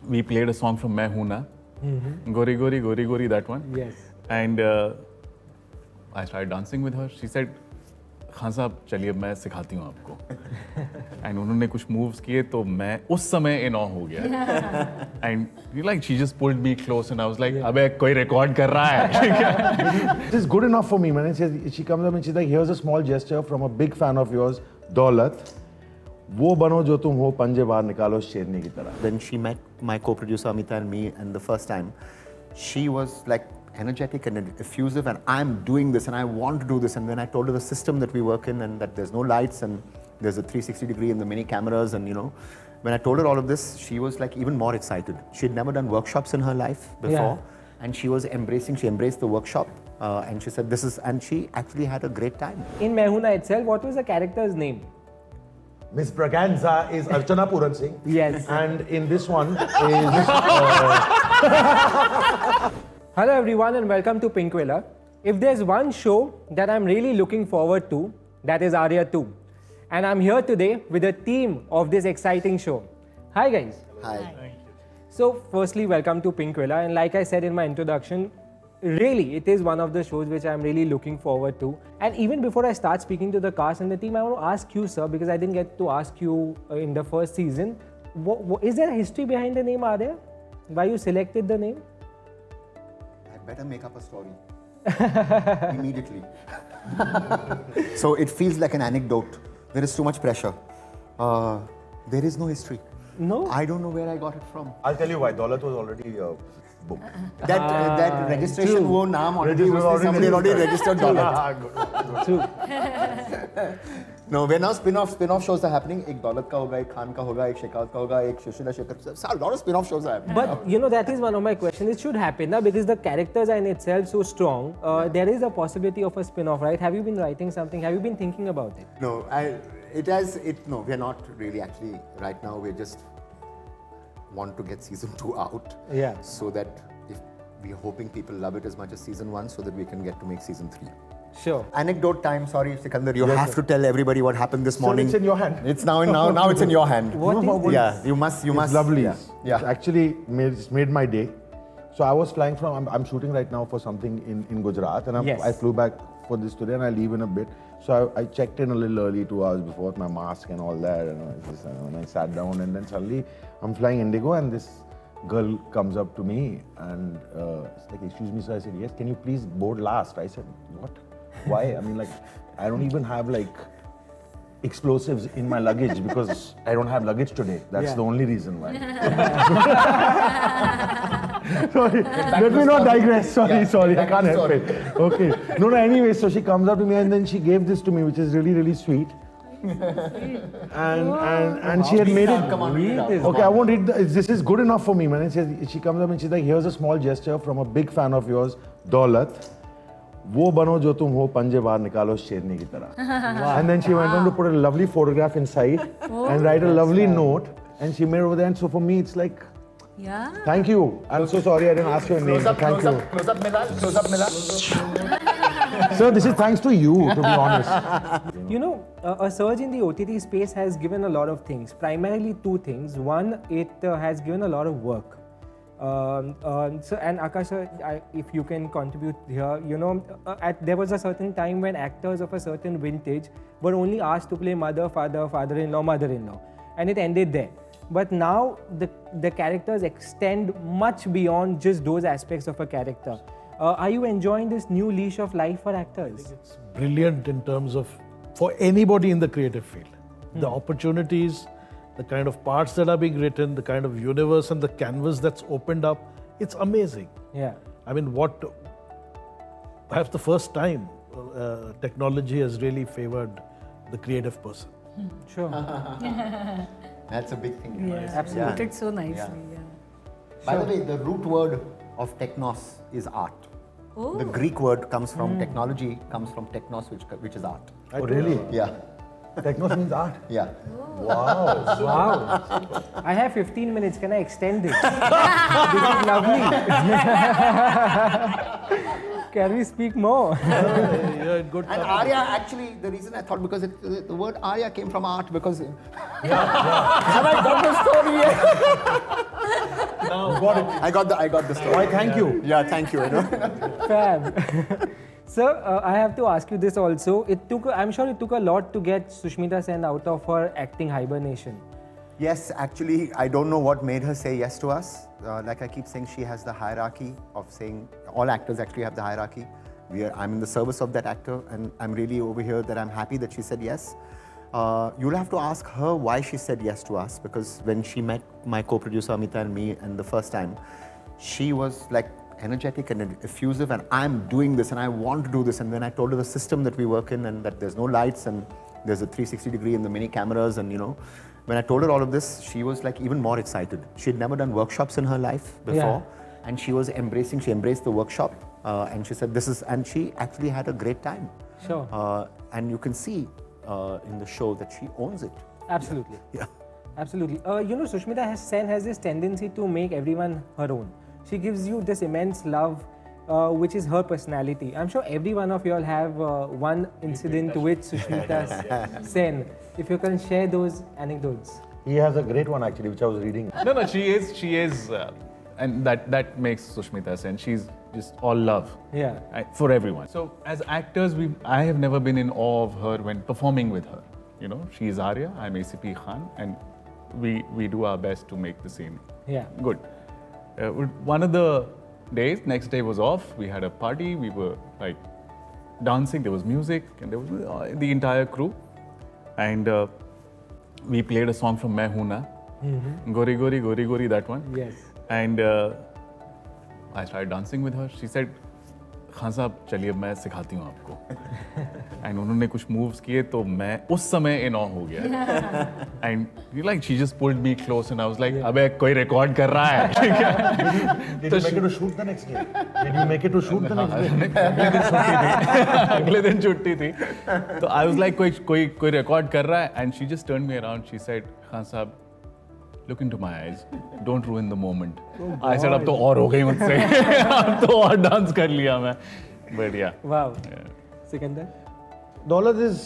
we played a song from Main Hoon Na, Gori Gori Gori Gori, that one. Yes. And I started dancing with her. She said, Khan साहब चलिए मैं सिखाती हूँ आपको. And उन्होंने कुछ moves किए तो मैं उस समय in awe हो गया. And like she just pulled me close and I was like, अबे कोई record कर रहा है. This is good enough for me, man. She comes up and she's like, here's a small gesture from a big fan of yours, Daulat. वो बनो जो तुम हो, पंजे बाहर निकालो शेरनी की तरह. When she met my co-producer Amita and me, and the first time, she was like energetic and effusive, and I'm doing this and I want to do this. And when I told her the system that we work in and that there's no lights and there's a 360 degree in the mini cameras, and you know, when I told her all of this, she was like even more excited. She had never done workshops in her life before, and she embraced the workshop, and she said this is, and she actually had a great time. In Main Hoon Na itself, what was the character's name? Miss Braganza is Archana Puran Singh. Yes. And in this one is... Hello everyone and welcome to Pinkvilla. If there's one show that I'm really looking forward to, that is Arya 2. And I'm here today with the team of this exciting show. Hi guys. Hi. So firstly, welcome to Pinkvilla, and like I said in my introduction, really it is one of the shows which I'm really looking forward to. And even before I start speaking to the cast and the team, I want to ask you, sir, because I didn't get to ask you in the first season, is there a history behind the name Arya? Why you selected the name? I better make up a story immediately. So it feels like an anecdote. There is too much pressure. There is no history. No? I don't know where I got it from. I'll tell you why. Daulat was already booked. That registration, true. wo naam already Register- was, somebody already registered Daulat. True. No, where now spin-off shows are happening. एक दौलत का होगा, एक खान का होगा, एक शेखावत का होगा, एक Sushila Shekhar. A lot of spin-off shows are happening. But you know, that is one of my questions. It should happen now because the characters are in itself so strong. There is a possibility of a spin-off, right? Have you been writing something? Have you been thinking about it? No, no, we're not really actually right now. We just want to get season 2 out. Yeah. So that if we're hoping people love it as much as season 1, so that we can get to make season 3. Sure. Anecdote time. Sorry, Sikandar, you have to tell everybody what happened this morning. it's in your hand. It's now it's in your hand. What is Yeah, you must. It's lovely. Yeah. It's actually made my day. So I was flying from, I'm shooting right now for something in Gujarat, and Yes. I flew back for this today, and I leave in a bit. So I checked in a little early, 2 hours before, with my mask and all that, and I sat down, and then suddenly I'm flying Indigo, and this girl comes up to me, and it's like, excuse me, sir. I said, yes, can you please board last? I said, what? Why? I mean, like, I don't even have like explosives in my luggage because I don't have luggage today. That's the only reason why. Sorry, let me not digress. Sorry, I can't help it. Okay. No, anyway, so she comes up to me and then she gave this to me, which is really, really sweet. and she had made it. Come on, read it out. Okay, I won't read this is good enough for me, man. She comes up and she's like, here's a small gesture from a big fan of yours, Daulat. वो बनो जो तुम हो, पंजे बाहर निकालो शेरनी की तरह. And then she went on to put a lovely photograph inside and write a lovely note, and she made over there. And so for me, it's like, thank you. I'm so sorry I didn't ask your name. Thank you. Close up, Mila. Sir, this is thanks to you, to be honest. You know, a surge in the OTT space has given a lot of things. Primarily 2 things. One, it has given a lot of work. So, and Akash, if you can contribute here, you know, there was a certain time when actors of a certain vintage were only asked to play mother, father, father-in-law, mother-in-law, and it ended there. But now the characters extend much beyond just those aspects of a character. Are you enjoying this new leash of life for actors? It's brilliant in terms of, for anybody in the creative field. The opportunities, the kind of parts that are being written, the kind of universe and the canvas that's opened up, it's amazing. Yeah. I mean, perhaps the first time technology has really favored the creative person. Sure. That's a big thing. Yes, Absolutely. put it so nicely. Yeah. By the way, the root word of technos is art. Oh. The Greek word comes from technology, comes from technos, which is art. Oh, really? Yeah. Technos means art. Yeah. Wow. Wow. I have 15 minutes. Can I extend it? This is lovely. Can we speak more? Yeah, good. And Arya, actually, the reason I thought, because the word Arya came from art, because... Have I got the story yet? I got the story. Why, thank you. Yeah, thank you. Fab. Sir, I have to ask you this also. I'm sure it took a lot to get Sushmita Sen out of her acting hibernation. Yes, actually, I don't know what made her say yes to us. Like I keep saying, she has the hierarchy of saying, all actors actually have the hierarchy. I'm in the service of that actor, and I'm really over here that I'm happy that she said yes. You'll have to ask her why she said yes to us, because when she met my co-producer Amita and me and the first time, she was like energetic and effusive, and I'm doing this and I want to do this. And when I told her the system that we work in and that there's no lights and there's a 360 degree and the mini cameras, and when I told her all of this, she was like even more excited. She had never done workshops in her life before, and she embraced the workshop, and she said and she actually had a great time. Sure. And you can see in the show that she owns it. Absolutely. Yeah. Absolutely. Sushmita Sen has this tendency to make everyone her own. She gives you this immense love, which is her personality. I'm sure every one of you all have one incident with Sushmita Sen. If you can share those anecdotes. He has a great one actually, which I was reading. No, she is, and that makes Sushmita Sen. She's just all love. Yeah. For everyone. So as actors, I have never been in awe of her when performing with her. She is Arya, I'm ACP Khan, and we do our best to make the scene good. One of the days, next day was off. We had a party. We were like dancing. There was music, and there was the entire crew. And we played a song from Main Hoon Na, Gori Gori Gori Gori, that one. Yes. And I started dancing with her. She said, "Khan साहब चलिए मैं सिखाती हूँ आपको." And उन्होंने कुछ moves किए तो मैं उस समय in awe हो गया. And she just pulled me close, and I was like, अबे कोई record कर रहा है. Did you make it to shoot the next day? Did you make it to shoot the next day? अगले दिन छुट्टी थी. तो I was like, कोई record कर रहा है. And she just turned me around. She said, "Khan साहब, look into my eyes. Don't ruin the moment." I said, अब तो और हो गई मुझसे. अब तो और डांस कर लिया मैं. But yeah. Wow. Sikandar? Daulath is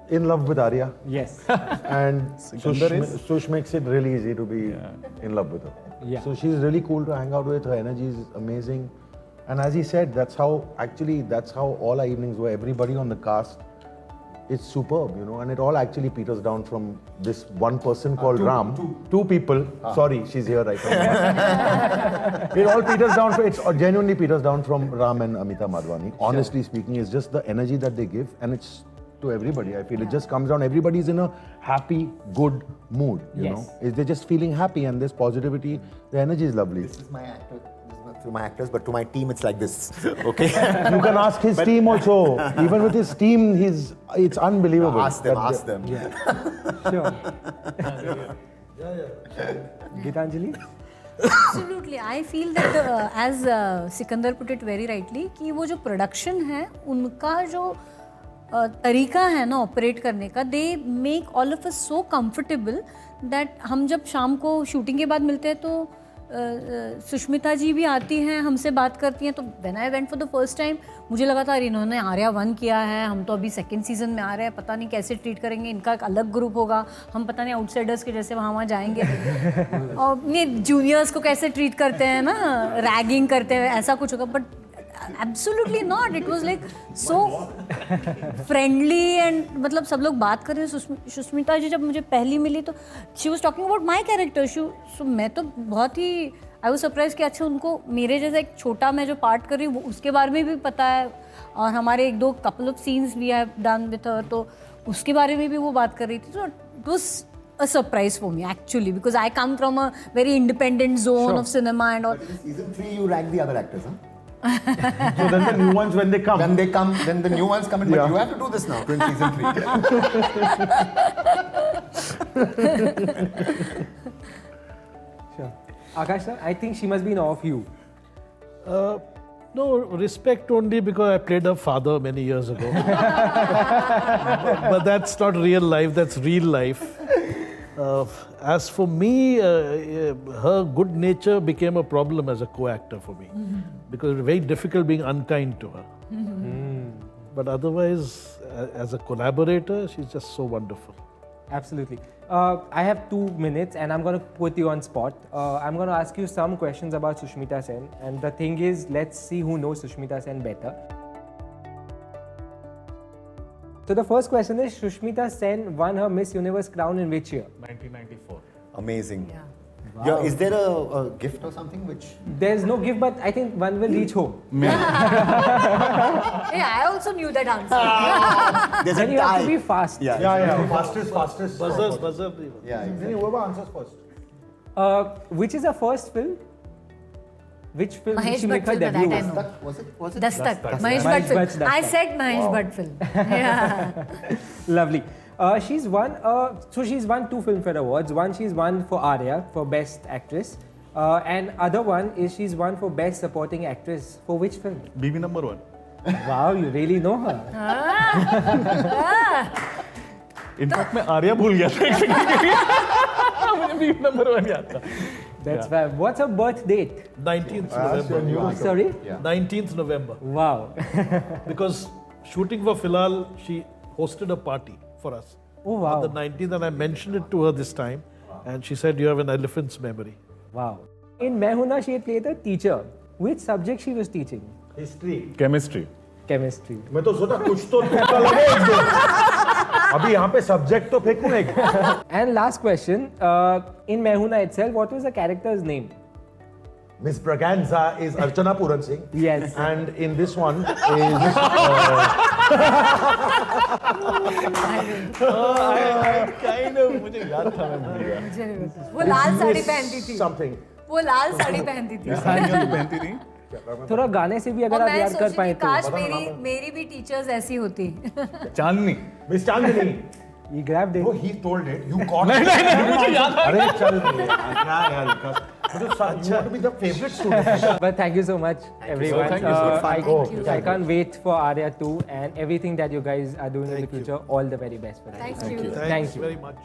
in love with Arya. Yes. And Sikandar is? Sush makes it really easy to be in love with her. Yeah. So she's really cool to hang out with. Her energy is amazing. And as he said, that's how all our evenings were. Everybody on the cast, it's superb, and it all actually peters down from this one person called Ram. Two people. Sorry, she's here right now. It all peters down. It genuinely peters down from Ram and Amita Madhwani. Honestly speaking, it's just the energy that they give, and it's to everybody. I feel it just comes down. Everybody's in a happy, good mood. You know, they're just feeling happy, and there's positivity. The energy is lovely. This is my actor. To my actors, but to my team, it's like this. Okay. You can ask his team also. Even with his team, it's unbelievable. Ask them. Sure. Gitanjali? Absolutely. I feel that as Sikandar put it very rightly, कि वो जो production है, उनका जो तरीका है ना operate करने का, they make all of us so comfortable that हम जब शाम को शूटिंग के बाद मिलते हैं तो सुष्मिता जी भी आती हैं, हमसे बात करती हैं. तो when I went for the first time मुझे लगा था इन्होंने आर्या 1 किया है, हम तो अभी सेकंड सीजन में आ रहे हैं, पता नहीं कैसे ट्रीट करेंगे, इनका एक अलग ग्रुप होगा, हम पता नहीं आउटसाइडर्स के जैसे वहाँ जाएंगे और ये जूनियर्स को कैसे ट्रीट करते हैं ना, रैगिंग करते हैं, ऐसा कुछ होगा. But absolutely not. It was like so friendly and मतलब सब लोग बात कर रहे हैं. सुष्मिता जी जब मुझे पहली मिली तो she was talking about my character. So मैं तो बहुत ही आई वाज सरप्राइज कि अच्छा उनको मेरे जैसा एक छोटा मैं जो पार्ट कर रही हूँ उसके बारे में भी पता है, और हमारे 1-2 couple of scenes we have done with her, तो उसके बारे में भी वो बात कर रही थी. तो it was a surprise for me actually, because I come from a very independent zone of cinema and all. But in season 3, you rank the other actors, huh? So then the new ones, when they come, then the new ones come in. But you have to do this now in season 3. Sure. Akash sir, I think she must be in awe of you. No, respect only because I played her father many years ago. But that's not real life, that's real life. As for me, her good nature became a problem as a co-actor for me. Because it was very difficult being unkind to her. But otherwise, as a collaborator, she's just so wonderful. Absolutely. I have 2 minutes and I'm going to put you on spot. I'm going to ask you some questions about Sushmita Sen, and the thing is, let's see who knows Sushmita Sen better. So the first question is, Sushmita Sen won her Miss Universe crown in which year? 1994. Amazing. Yeah. Yeah, is there a gift or something which? There's no gift, but I think one will reach home. Yeah, I also knew that answer. There's Then a you have to tie. be fast. Yeah. Fastest. Buzzer. Yeah, exactly. Whoever answers first. Which is her first film? Which film did Mahesh she make her Bhatt film, debut? that I know. Was it? Dastak. Mahesh Mahesh Bhatt film. Bhatt's I Dastak. said Mahesh Bhatt film. Yeah. Lovely. She's won. She's won 2 Filmfare Awards. One she's won for Arya for Best Actress, and other one is she's won for Best Supporting Actress. For which film? BB number 1. Wow, you really know her. In fact मैं आर्या भूल गया था मुझे बीवी number 1 याद था. That's fab. What's her birth date? 19th November. Sorry. 19th November. Wow. Because shooting for Filal, she hosted a party for us. Oh wow. On the 19th, and I mentioned it to her this time, and she said, "You have an elephant's memory." Wow. In Mehuna, she had played a teacher. Which subject she was teaching? History. Chemistry. Chemistry. मैं तो सोचा कुछ तो तुक्का लगे एक दो. अभी यहाँ पे सब्जेक्ट तो फेंकूं एक. And last question. In Mehuna itself, what was the character's name? Miss Braganza is Archana Puran Singh. Yes. And in this one is kind of मुझे याद था मैं भूल गया. मुझे नहीं पता. वो लाल साड़ी पहनती थी. something. वो लाल साड़ी पहनती थी. साड़ियाँ तो पहनती थी. थोड़ा गाने से भी अगर और आप मैं याद कर सोची पाए थी तो. काश मेरी भी टीचर्स ऐसी होती. चांदनी. Miss Chandni. You grabbed it. Oh, he told it. You got it. मुझे याद है. अरे चल क्या यार विकास. You want to be the favorite student. But thank you so much, everyone. Thank you so much. I can't wait for Arya 2 and everything that you guys are doing in the future. All the very best for that. Thank you. Thanks Thank you. very much.